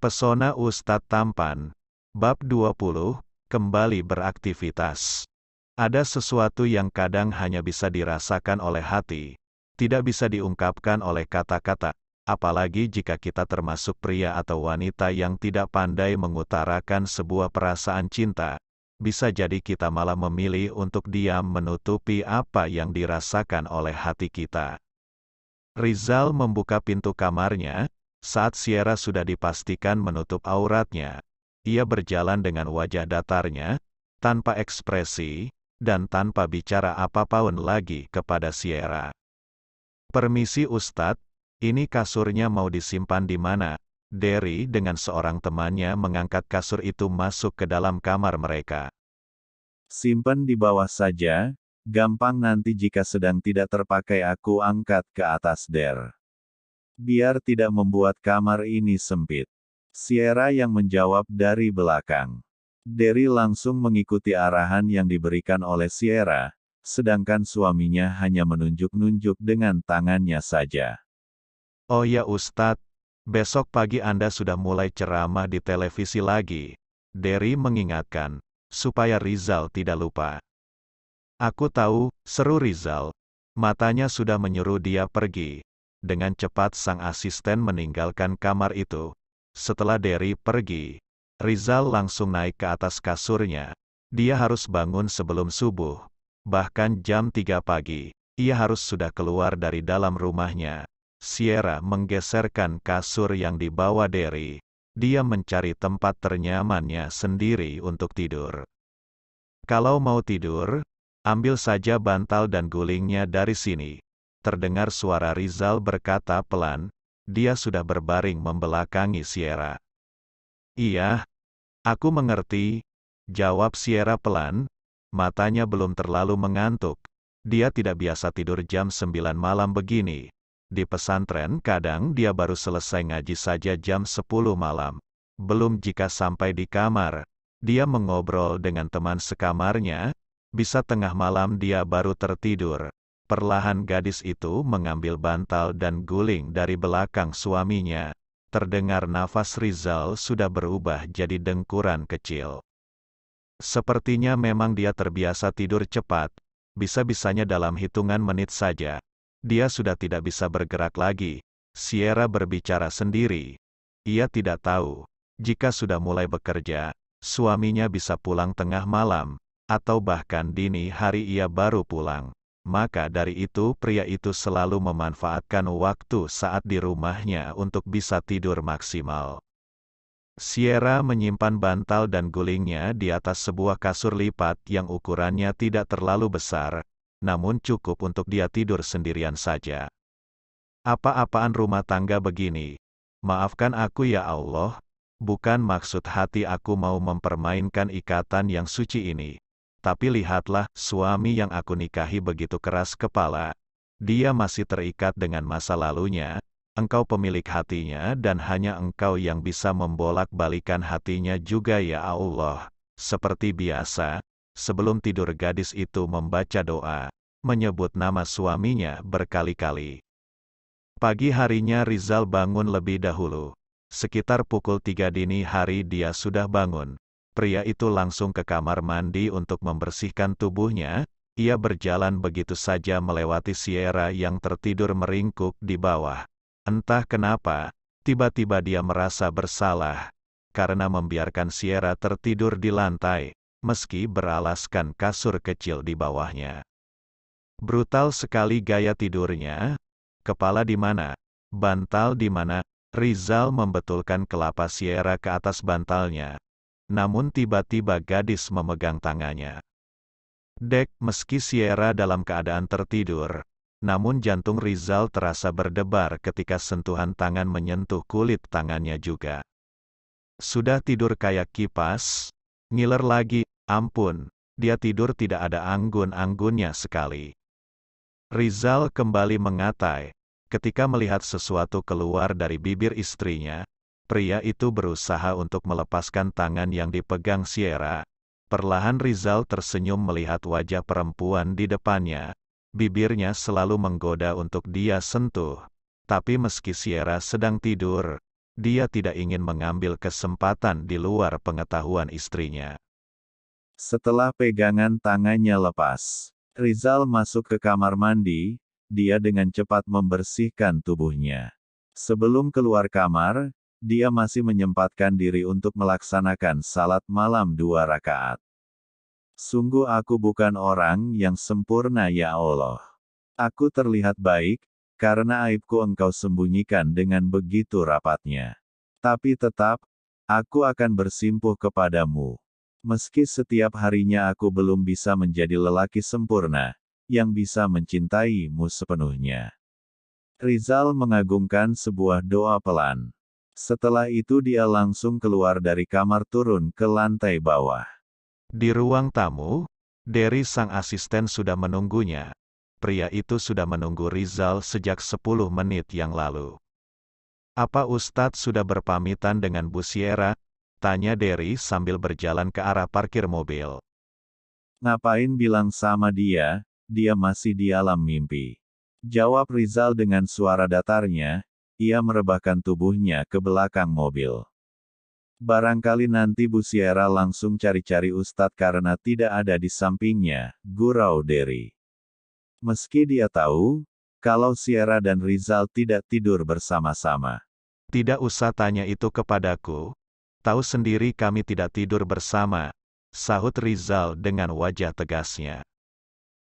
Pesona Ustadz Tampan. Bab 20, kembali beraktivitas. Ada sesuatu yang kadang hanya bisa dirasakan oleh hati, tidak bisa diungkapkan oleh kata-kata, apalagi jika kita termasuk pria atau wanita yang tidak pandai mengutarakan sebuah perasaan cinta. Bisa jadi kita malah memilih untuk diam menutupi apa yang dirasakan oleh hati kita. Rizal membuka pintu kamarnya, saat Sierra sudah dipastikan menutup auratnya. Ia berjalan dengan wajah datarnya, tanpa ekspresi, dan tanpa bicara apapun lagi kepada Sierra. "Permisi Ustadz, ini kasurnya mau disimpan di mana?" Derry dengan seorang temannya mengangkat kasur itu masuk ke dalam kamar mereka. "Simpan di bawah saja, gampang nanti jika sedang tidak terpakai aku angkat ke atas Der. Biar tidak membuat kamar ini sempit." Sierra yang menjawab dari belakang. Derry langsung mengikuti arahan yang diberikan oleh Sierra, sedangkan suaminya hanya menunjuk-nunjuk dengan tangannya saja. "Oh ya Ustadz, besok pagi Anda sudah mulai ceramah di televisi lagi," Derry mengingatkan, supaya Rizal tidak lupa. "Aku tahu," seru Rizal. Matanya sudah menyuruh dia pergi. Dengan cepat sang asisten meninggalkan kamar itu. Setelah Derry pergi, Rizal langsung naik ke atas kasurnya. Dia harus bangun sebelum subuh. Bahkan jam 3 pagi, ia harus sudah keluar dari dalam rumahnya. Sierra menggeserkan kasur yang dibawa Derry. Dia mencari tempat ternyamannya sendiri untuk tidur. "Kalau mau tidur, ambil saja bantal dan gulingnya dari sini." Terdengar suara Rizal berkata pelan, dia sudah berbaring membelakangi Sierra. "Iya, aku mengerti," jawab Sierra pelan, matanya belum terlalu mengantuk. Dia tidak biasa tidur jam 9 malam begini. Di pesantren kadang dia baru selesai ngaji saja jam 10 malam. Belum jika sampai di kamar, dia mengobrol dengan teman sekamarnya, bisa tengah malam dia baru tertidur. Perlahan gadis itu mengambil bantal dan guling dari belakang suaminya. Terdengar nafas Rizal sudah berubah jadi dengkuran kecil. Sepertinya memang dia terbiasa tidur cepat, bisa-bisanya dalam hitungan menit saja. Dia sudah tidak bisa bergerak lagi. Sierra berbicara sendiri. Ia tidak tahu, jika sudah mulai bekerja, suaminya bisa pulang tengah malam, atau bahkan dini hari ia baru pulang. Maka dari itu pria itu selalu memanfaatkan waktu saat di rumahnya untuk bisa tidur maksimal. Sierra menyimpan bantal dan gulingnya di atas sebuah kasur lipat yang ukurannya tidak terlalu besar, namun cukup untuk dia tidur sendirian saja. "Apa-apaan rumah tangga begini? Maafkan aku ya Allah, bukan maksud hati aku mau mempermainkan ikatan yang suci ini. Tapi lihatlah, suami yang aku nikahi begitu keras kepala. Dia masih terikat dengan masa lalunya. Engkau pemilik hatinya dan hanya Engkau yang bisa membolak-balikan hatinya juga ya Allah." Seperti biasa, sebelum tidur gadis itu membaca doa, menyebut nama suaminya berkali-kali. Pagi harinya Rizal bangun lebih dahulu. Sekitar pukul 3 dini hari dia sudah bangun. Pria itu langsung ke kamar mandi untuk membersihkan tubuhnya. Ia berjalan begitu saja melewati Sierra yang tertidur meringkuk di bawah. Entah kenapa, tiba-tiba dia merasa bersalah, karena membiarkan Sierra tertidur di lantai, meski beralaskan kasur kecil di bawahnya. Brutal sekali gaya tidurnya. Kepala di mana? Bantal di mana? Rizal membetulkan kelapa Sierra ke atas bantalnya. Namun tiba-tiba gadis memegang tangannya. Dek, meski Sierra dalam keadaan tertidur, namun jantung Rizal terasa berdebar ketika sentuhan tangan menyentuh kulit tangannya juga. "Sudah tidur kayak kipas?" Ngiler lagi, ampun, dia tidur tidak ada anggun-anggunnya sekali. Rizal kembali mengatai, ketika melihat sesuatu keluar dari bibir istrinya. Pria itu berusaha untuk melepaskan tangan yang dipegang Sierra. Perlahan Rizal tersenyum melihat wajah perempuan di depannya. Bibirnya selalu menggoda untuk dia sentuh. Tapi meski Sierra sedang tidur, Dia tidak ingin mengambil kesempatan di luar pengetahuan istrinya. Setelah pegangan tangannya lepas, Rizal masuk ke kamar mandi. Dia dengan cepat membersihkan tubuhnya. Sebelum keluar kamar, dia masih menyempatkan diri untuk melaksanakan salat malam 2 rakaat. Sungguh aku bukan orang yang sempurna ya Allah. Aku terlihat baik, karena aibku Engkau sembunyikan dengan begitu rapatnya. Tapi tetap, aku akan bersimpuh kepadamu. Meski setiap harinya aku belum bisa menjadi lelaki sempurna, yang bisa mencintaimu sepenuhnya. Rizal mengagungkan sebuah doa pelan. Setelah itu dia langsung keluar dari kamar turun ke lantai bawah. Di ruang tamu, Derry sang asisten sudah menunggunya. Pria itu sudah menunggu Rizal sejak 10 menit yang lalu. "Apa Ustadz sudah berpamitan dengan Bu Sierra?" tanya Derry sambil berjalan ke arah parkir mobil. Ngapain bilang sama dia, dia masih di alam mimpi. Jawab Rizal dengan suara datarnya, ia merebahkan tubuhnya ke belakang mobil. Barangkali nanti Bu Sierra langsung cari-cari Ustadz karena tidak ada di sampingnya, gurau Derry. Meski dia tahu, kalau Sierra dan Rizal tidak tidur bersama-sama. "Tidak usah tanya itu kepadaku. Tahu sendiri kami tidak tidur bersama," sahut Rizal dengan wajah tegasnya.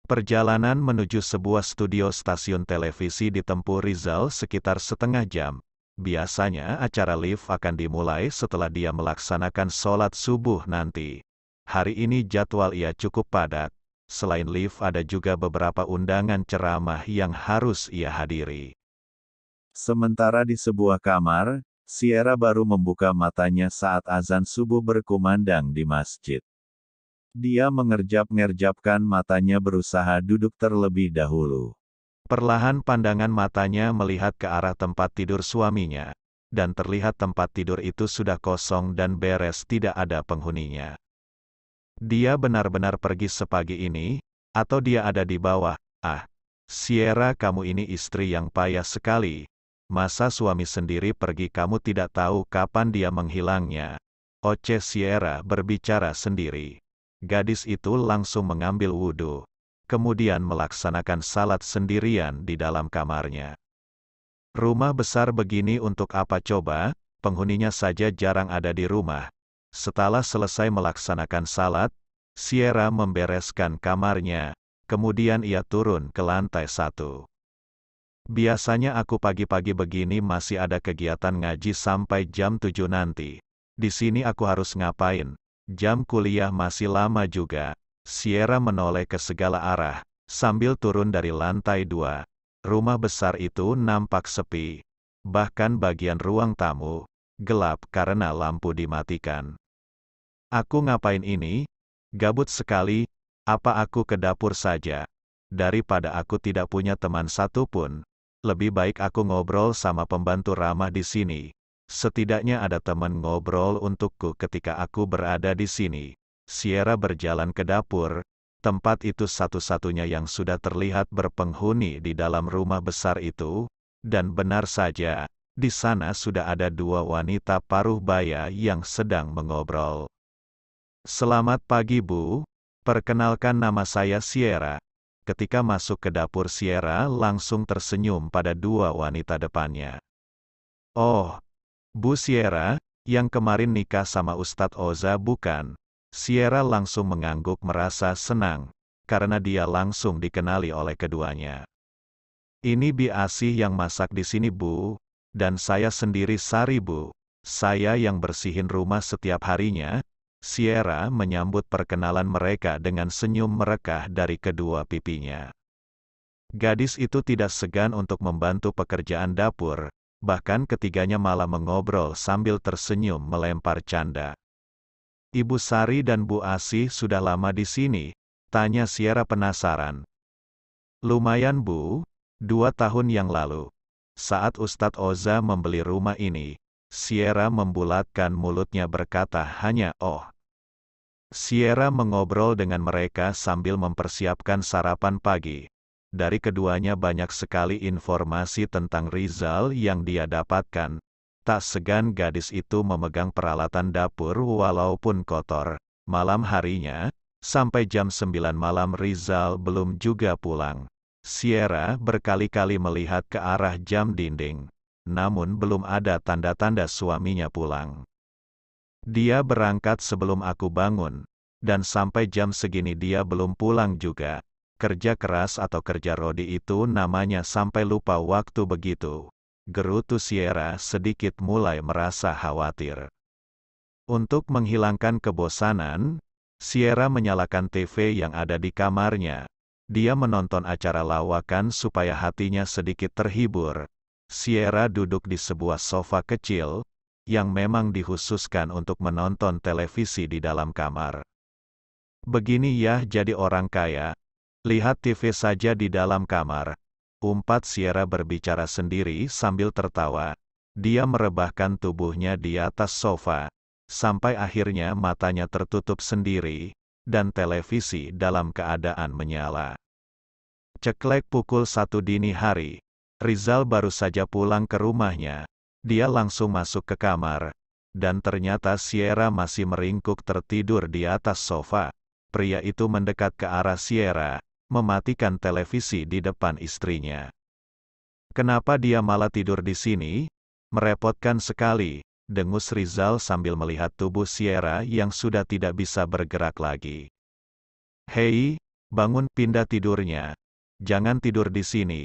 Perjalanan menuju sebuah studio stasiun televisi ditempuh Rizal sekitar setengah jam. Biasanya acara live akan dimulai setelah dia melaksanakan sholat subuh nanti. Hari ini jadwal ia cukup padat. Selain live ada juga beberapa undangan ceramah yang harus ia hadiri. Sementara di sebuah kamar, Sierra baru membuka matanya saat azan subuh berkumandang di masjid. Dia mengerjap-ngerjapkan matanya berusaha duduk terlebih dahulu. Perlahan pandangan matanya melihat ke arah tempat tidur suaminya, dan terlihat tempat tidur itu sudah kosong dan beres tidak ada penghuninya. Dia benar-benar pergi sepagi ini, atau dia ada di bawah? Ah, Sierra, kamu ini istri yang payah sekali. Masa suami sendiri pergi kamu tidak tahu kapan dia menghilangnya? Oceh Sierra berbicara sendiri. Gadis itu langsung mengambil wudhu, kemudian melaksanakan salat sendirian di dalam kamarnya. Rumah besar begini untuk apa coba? Penghuninya saja jarang ada di rumah. Setelah selesai melaksanakan salat, Sierra membereskan kamarnya, kemudian ia turun ke lantai 1. "Biasanya aku pagi-pagi begini masih ada kegiatan ngaji sampai jam 7 nanti. Di sini aku harus ngapain? Jam kuliah masih lama juga." Sierra menoleh ke segala arah, sambil turun dari lantai 2. Rumah besar itu nampak sepi. Bahkan bagian ruang tamu, gelap karena lampu dimatikan. "Aku ngapain ini? Gabut sekali, apa aku ke dapur saja? Daripada aku tidak punya teman satupun, lebih baik aku ngobrol sama pembantu ramah di sini. Setidaknya ada teman ngobrol untukku ketika aku berada di sini." Sierra berjalan ke dapur, tempat itu satu-satunya yang sudah terlihat berpenghuni di dalam rumah besar itu, dan benar saja, di sana sudah ada 2 wanita paruh baya yang sedang mengobrol. "Selamat pagi Bu, perkenalkan nama saya Sierra." Ketika masuk ke dapur, Sierra langsung tersenyum pada 2 wanita depannya. "Oh, Bu Sierra, yang kemarin nikah sama Ustadz Oza bukan?" Sierra langsung mengangguk merasa senang, karena dia langsung dikenali oleh keduanya. "Ini Bi Asih yang masak di sini Bu, dan saya sendiri Sari Bu. Saya yang bersihin rumah setiap harinya." Sierra menyambut perkenalan mereka dengan senyum merekah dari kedua pipinya. Gadis itu tidak segan untuk membantu pekerjaan dapur, bahkan ketiganya malah mengobrol sambil tersenyum melempar canda. "Ibu Sari dan Bu Asih sudah lama di sini?" tanya Sierra penasaran. "Lumayan Bu, 2 tahun yang lalu. Saat Ustadz Oza membeli rumah ini." Sierra membulatkan mulutnya berkata hanya "oh." Sierra mengobrol dengan mereka sambil mempersiapkan sarapan pagi. Dari keduanya banyak sekali informasi tentang Rizal yang dia dapatkan. Tak segan gadis itu memegang peralatan dapur walaupun kotor. Malam harinya, sampai jam 9 malam Rizal belum juga pulang. Sierra berkali-kali melihat ke arah jam dinding. Namun belum ada tanda-tanda suaminya pulang. Dia berangkat sebelum aku bangun. Dan sampai jam segini dia belum pulang juga. Kerja keras atau kerja rodi itu namanya sampai lupa waktu begitu. Gerutu Sierra sedikit mulai merasa khawatir. Untuk menghilangkan kebosanan, Sierra menyalakan TV yang ada di kamarnya. Dia menonton acara lawakan supaya hatinya sedikit terhibur. Sierra duduk di sebuah sofa kecil, yang memang dikhususkan untuk menonton televisi di dalam kamar. Begini ya jadi orang kaya. Lihat TV saja di dalam kamar. Umpat Sierra berbicara sendiri sambil tertawa. Dia merebahkan tubuhnya di atas sofa, sampai akhirnya matanya tertutup sendiri, dan televisi dalam keadaan menyala. Ceklek pukul 1 dini hari. Rizal baru saja pulang ke rumahnya. Dia langsung masuk ke kamar, dan ternyata Sierra masih meringkuk tertidur di atas sofa. Pria itu mendekat ke arah Sierra, mematikan televisi di depan istrinya. Kenapa dia malah tidur di sini? Merepotkan sekali, dengus Rizal sambil melihat tubuh Sierra yang sudah tidak bisa bergerak lagi. Hei, bangun, pindah tidurnya. Jangan tidur di sini.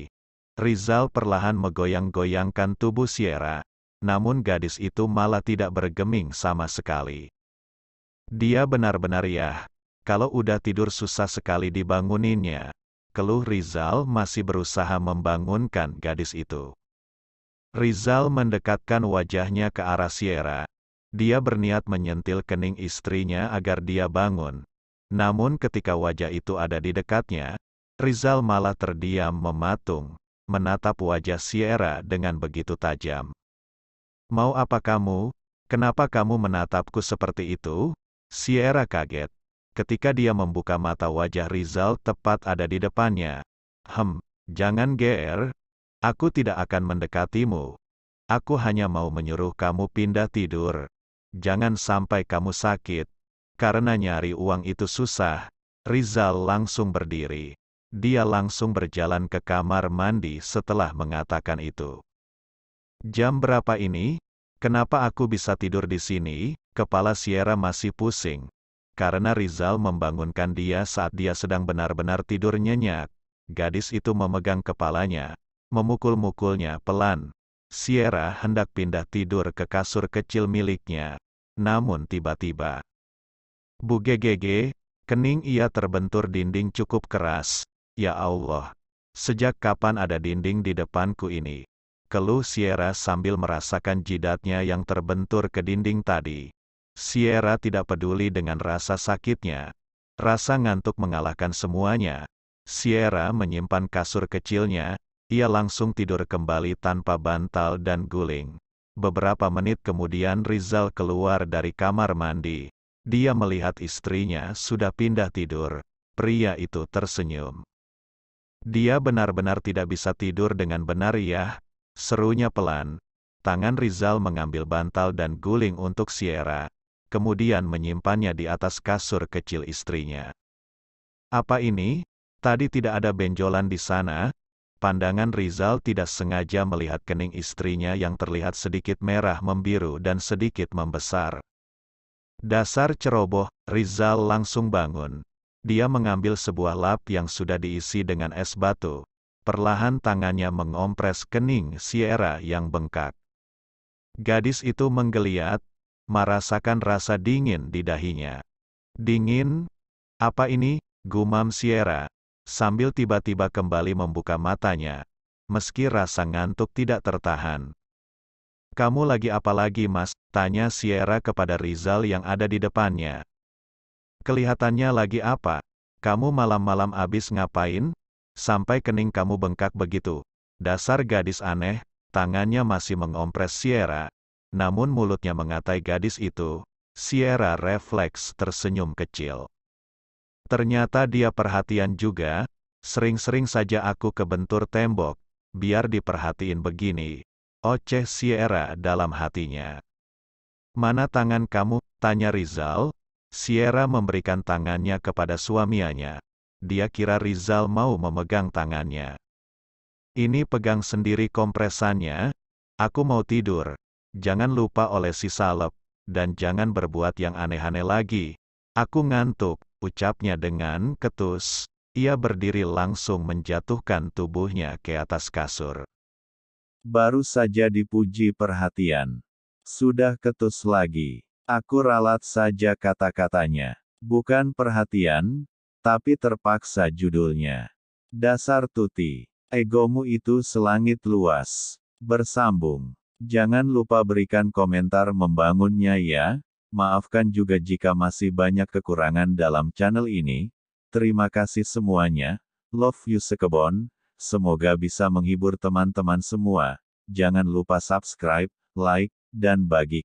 Rizal perlahan menggoyang-goyangkan tubuh Sierra, namun gadis itu malah tidak bergeming sama sekali. Dia benar-benar ya. Kalau udah tidur susah sekali dibanguninnya. Keluh Rizal masih berusaha membangunkan gadis itu. Rizal mendekatkan wajahnya ke arah Sierra. Dia berniat menyentil kening istrinya agar dia bangun. Namun ketika wajah itu ada di dekatnya, Rizal malah terdiam mematung, menatap wajah Sierra dengan begitu tajam. Mau apa kamu? Kenapa kamu menatapku seperti itu? Sierra kaget. Ketika dia membuka mata wajah Rizal tepat ada di depannya. Jangan GR. Aku tidak akan mendekatimu. Aku hanya mau menyuruh kamu pindah tidur. Jangan sampai kamu sakit. Karena nyari uang itu susah. Rizal langsung berdiri. Dia langsung berjalan ke kamar mandi setelah mengatakan itu. Jam berapa ini? Kenapa aku bisa tidur di sini? Kepala Sierra masih pusing. Karena Rizal membangunkan dia saat dia sedang benar-benar tidur nyenyak. Gadis itu memegang kepalanya, memukul-mukulnya pelan. Sierra hendak pindah tidur ke kasur kecil miliknya. Namun tiba-tiba, bugegege, kening ia terbentur dinding cukup keras. Ya Allah, sejak kapan ada dinding di depanku ini? Keluh Sierra sambil merasakan jidatnya yang terbentur ke dinding tadi. Sierra tidak peduli dengan rasa sakitnya. Rasa ngantuk mengalahkan semuanya. Sierra menyimpan kasur kecilnya, ia langsung tidur kembali tanpa bantal dan guling. Beberapa menit kemudian Rizal keluar dari kamar mandi. Dia melihat istrinya sudah pindah tidur. Pria itu tersenyum. Dia benar-benar tidak bisa tidur dengan benar ya, serunya pelan. Tangan Rizal mengambil bantal dan guling untuk Sierra. Kemudian menyimpannya di atas kasur kecil istrinya. Apa ini? Tadi tidak ada benjolan di sana. Pandangan Rizal tidak sengaja melihat kening istrinya yang terlihat sedikit merah membiru dan sedikit membesar. Dasar ceroboh, Rizal langsung bangun. Dia mengambil sebuah lap yang sudah diisi dengan es batu. Perlahan tangannya mengompres kening Sierra yang bengkak. Gadis itu menggeliat, merasakan rasa dingin di dahinya. Dingin? Apa ini? Gumam Sierra, sambil tiba-tiba kembali membuka matanya, meski rasa ngantuk tidak tertahan. Kamu lagi apa lagi mas? Tanya Sierra kepada Rizal yang ada di depannya. Kelihatannya lagi apa? Kamu malam-malam abis ngapain? Sampai kening kamu bengkak begitu. Dasar gadis aneh, tangannya masih mengompres Sierra. Namun mulutnya mengatai gadis itu. Sierra refleks tersenyum kecil. Ternyata dia perhatian juga. Sering-sering saja aku kebentur tembok. Biar diperhatiin begini. Oceh Sierra dalam hatinya. Mana tangan kamu? Tanya Rizal. Sierra memberikan tangannya kepada suaminya. Dia kira Rizal mau memegang tangannya. Ini pegang sendiri kompresannya. Aku mau tidur. Jangan lupa olesi salep. Dan jangan berbuat yang aneh-aneh lagi. Aku ngantuk, ucapnya dengan ketus. Ia berdiri langsung menjatuhkan tubuhnya ke atas kasur. Baru saja dipuji perhatian. Sudah ketus lagi. Aku ralat saja kata-katanya. Bukan perhatian, tapi terpaksa judulnya. Dasar Tuti. Egomu itu selangit luas. Bersambung. Jangan lupa berikan komentar membangunnya ya. Maafkan juga jika masih banyak kekurangan dalam channel ini. Terima kasih semuanya. Love you sekebon. Semoga bisa menghibur teman-teman semua. Jangan lupa subscribe, like, dan bagi.